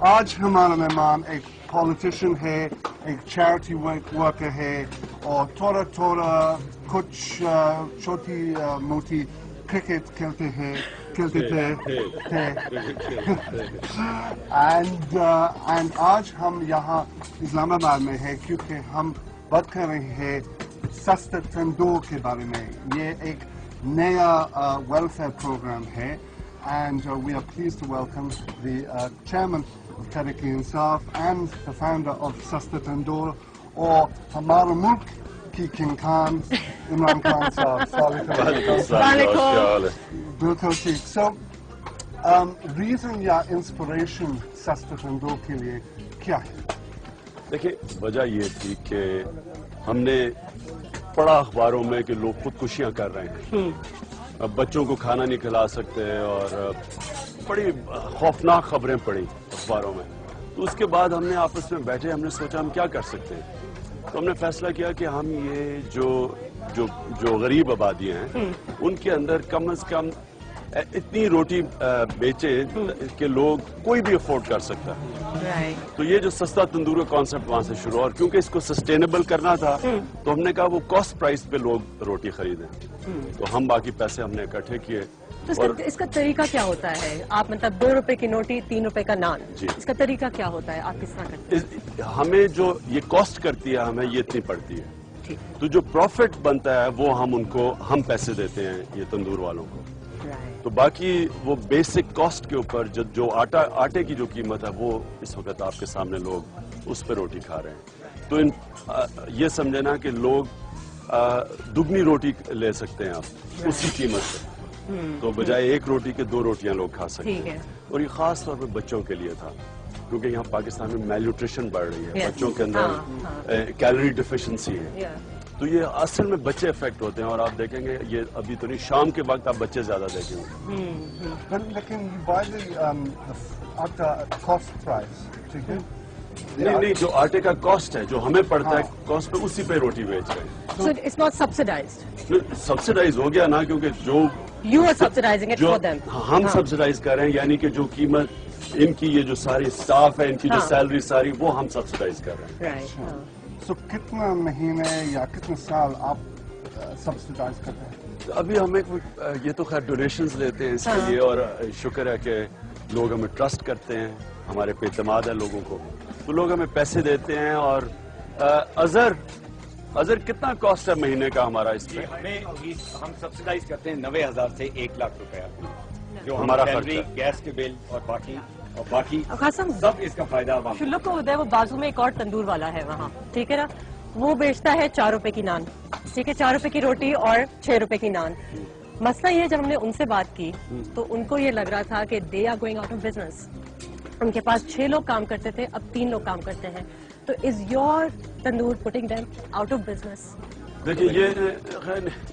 آج ہمارا مہمان ایک پولیٹیشین ہے، ایک چیریٹی ورکر ہے، اور تھوڑا تھوڑا کچھ چھوٹی موٹی کرکٹ کھیلتے تھے اینڈ آج ہم یہاں اسلام آباد میں ہیں کیونکہ ہم بات کر رہے ہیں سستا تندور کے بارے میں. یہ ایک نیا ویلفیئر پروگرام ہے. And we are pleased to welcome the chairman of Tehreek-e-Insaf and the founder of Sasta Tandoor, or Hamara Mulk ki King Khan, Imran Khan Sahab. Bilkul theek. So, reason ya inspiration Sasta Tandoor ke liye kya hai? دیکھیں وجہ یہ تھی کہ ہم نے پڑھا اخباروں میں کہ لوگ خودکشیاں کر رہے ہیں، اب بچوں کو کھانا نہیں کھلا سکتے، اور بڑی خوفناک خبریں پڑھی اخباروں میں. تو اس کے بعد ہم نے آپس میں بیٹھے، ہم نے سوچا ہم کیا کر سکتے ہیں. تو ہم نے فیصلہ کیا کہ ہم یہ جو غریب آبادیاں ہیں ان کے اندر کم از کم اتنی روٹی بیچیں کہ لوگ کوئی بھی افورڈ کر سکتا ہے. تو یہ جو سستا تندور کا کانسیپٹ وہاں سے شروع، اور کیونکہ اس کو سسٹینیبل کرنا تھا تو ہم نے کہا وہ کاسٹ پرائز پہ لوگ روٹی خریدیں. تو ہم باقی پیسے ہم نے اکٹھے کیے. تو اس کا طریقہ کیا ہوتا ہے؟ آپ مطلب 2 روپے کی نوٹی، 3 روپے کا نان، اس کا طریقہ کیا ہوتا ہے؟ آپ کس طرح کرتے ہیں؟ ہمیں جو یہ کاسٹ کرتی ہے ہمیں یہ اتنی پڑتی ہے، تو جو پروفٹ بنتا ہے وہ ہم پیسے دیتے ہیں یہ تندور والوں کو. تو باقی وہ بیسک کاسٹ کے اوپر جو آٹے کی جو قیمت ہے وہ اس وقت آپ کے سامنے لوگ اس پہ روٹی کھا رہے ہیں. تو یہ سمجھے نا کہ لوگ دگنی روٹی لے سکتے ہیں آپ اسی قیمت سے، تو بجائے 1 روٹی کے 2 روٹیاں لوگ کھا سکتے ہیں. اور یہ خاص طور پہ بچوں کے لیے تھا کیونکہ یہاں پاکستان میں میل نیوٹریشن بڑھ رہی ہے، بچوں کے اندر کیلوری ڈیفیشنسی ہے. تو یہ اصل میں بچے افیکٹ ہوتے ہیں، اور آپ دیکھیں گے یہ ابھی تو نہیں، شام کے وقت آپ بچے زیادہ دیکھیں گے. لیکن آٹا کاسٹ پرائز، ٹھیک ہے؟ نہیں، جو آٹے کا کاسٹ ہے جو ہمیں پڑتا ہے کاسٹ پہ اسی پہ روٹی بیچ رہے ہیں. So it's not subsidized. Subsidize ہو گیا نا، کیونکہ جو You are subsidizing it for them. ہم سبسیڈائز کر رہے ہیں، یعنی کہ جو قیمت ان کی یہ جو ساری سٹاف ہے ان کی جو سیلری ساری وہ ہم سبسیڈائز کر رہے ہیں. سو کتنا مہینے یا کتنے سال آپ سبسیڈائز کرتے ہیں؟ ابھی ہمیں یہ تو خیر ڈونیشنز لیتے ہیں اس کے لیے، اور شکر ہے کہ لوگ ہمیں ٹرسٹ کرتے ہیں، ہمارے پہ اعتماد ہے لوگوں کو، تو لوگ ہمیں پیسے دیتے ہیں. اور اظہر کتنا کاسٹ ہے مہینے کا ہمارا اس پہ؟ ہم سبسیڈائز کرتے ہیں 90,000 سے 1 لاکھ روپے جو ہمارا سیلری، گیس کے بل اور باقی قاسم سب اس کا فائدہ. شلو کو ادھر وہ بازو میں ایک اور تندور والا ہے وہاں، ٹھیک ہے نا، وہ بیچتا ہے 4 روپے کی نان، ٹھیک ہے، 4 روپے کی روٹی اور 6 روپے کی نان. مسئلہ یہ جب ہم نے ان سے بات کی تو ان کو یہ لگ رہا تھا کہ they are going out of business. ان کے پاس 6 لوگ کام کرتے تھے، اب 3 لوگ کام کرتے ہیں. تو is your tandoor putting them out of business? دیکھیے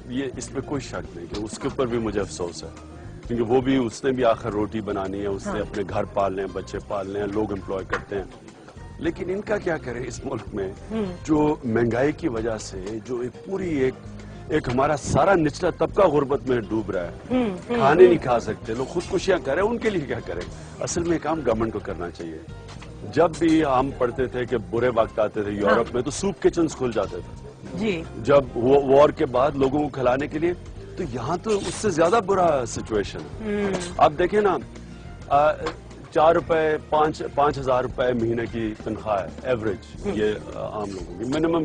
یہ اس پہ کوئی شک نہیں کہ اس کے اوپر بھی مجھے افسوس ہے، کیونکہ وہ بھی اس نے بھی آخر روٹی بنانی ہے، اس نے اپنے گھر پالنے ہیں، بچے پالنے ہیں، لوگ امپلوائے کرتے ہیں. لیکن ان کا کیا کرے اس ملک میں جو مہنگائی کی وجہ سے جو ایک ہمارا سارا نچلا طبقہ غربت میں ڈوب رہا ہے، کھانے نہیں کھا سکتے لوگ، خودکشیاں کر رہے ہیں. ان کے لیے کیا کریں؟ اصل میں کام گورنمنٹ کو کرنا چاہیے. جب بھی ہم پڑھتے تھے کہ برے وقت آتے تھے یورپ میں تو سوپ کچنز کھل جاتے تھے جب وار کے بعد لوگوں کو کھلانے کے لیے. تو یہاں تو اس سے زیادہ برا سچویشن ہے. آپ دیکھیں نا، 4 روپے 5,000 روپے مہینے کی تنخواہ ہے ایوریج، یہ عام لوگوں کی. منیمم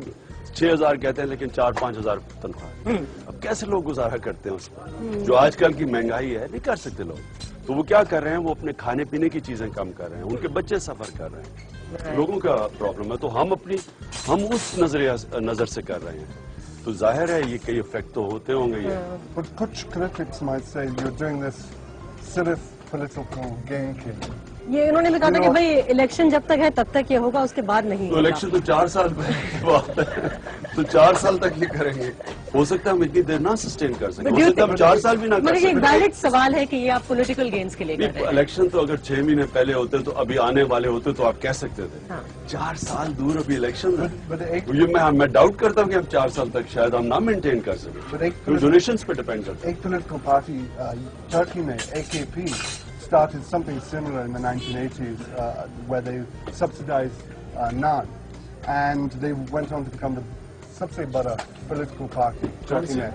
6,000 کہتے ہیں لیکن 4-5 ہزار تنخواہ. اب کیسے لوگ گزارا کرتے ہیں اس پر؟ جو آج کل کی مہنگائی ہے نہیں کر سکتے لوگ. تو وہ کیا کر رہے ہیں؟ وہ اپنے کھانے پینے کی چیزیں کم کر رہے ہیں، ان کے بچے سفر کر رہے ہیں، لوگوں کا پرابلم ہے. تو ہم اس نظر سے کر رہے ہیں. تو ظاہر ہے یہ کئی افیکٹ تو ہوتے ہوں گے. یہ کچھ critics might say you're doing this صرف political gain کے لیے. یہ انہوں نے بھی کہا تھا کہ بھائی الیکشن جب تک ہے تب تک یہ ہوگا، اس کے بعد نہیں. تو الیکشن تو 4 سال پہلے تو 4 سال تک یہ کریں گے. ہو سکتا ہے ہم اتنی دیر نہ سسٹین کر سکیں، ہو سکتا ہے ہم 4 سال بھی نہ کر سکیں. ایک ویلڈ سوال ہے کہ یہ آپ پولیٹیکل گینز کے لیے کر رہے ہیں. الیکشن تو اگر 6 مہینے پہلے ہوتے تو ابھی آنے والے ہوتے تو آپ کہہ سکتے تھے. 4 سال دور ابھی الیکشن ہے. میں ڈاؤٹ کرتا ہوں کہ ہم 4 سال تک شاید ہم نہ مینٹین کر سکیں. ڈونیشنز پہ ڈیپینڈ کرتا ہے. ایک پولیٹیکل پارٹی ٹرکی میں AKP started something similar in the 1980s where they subsidized naan, and they went on to become the sabse bada political party, Turkey mein.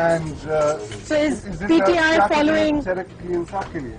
And So is it PTI following? Tehreek-e-Insaf ke liye?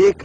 1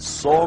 100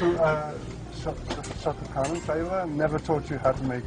So, Shaukat Khanum Sahiba never taught you how to make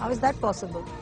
How is that possible?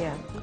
Yeah.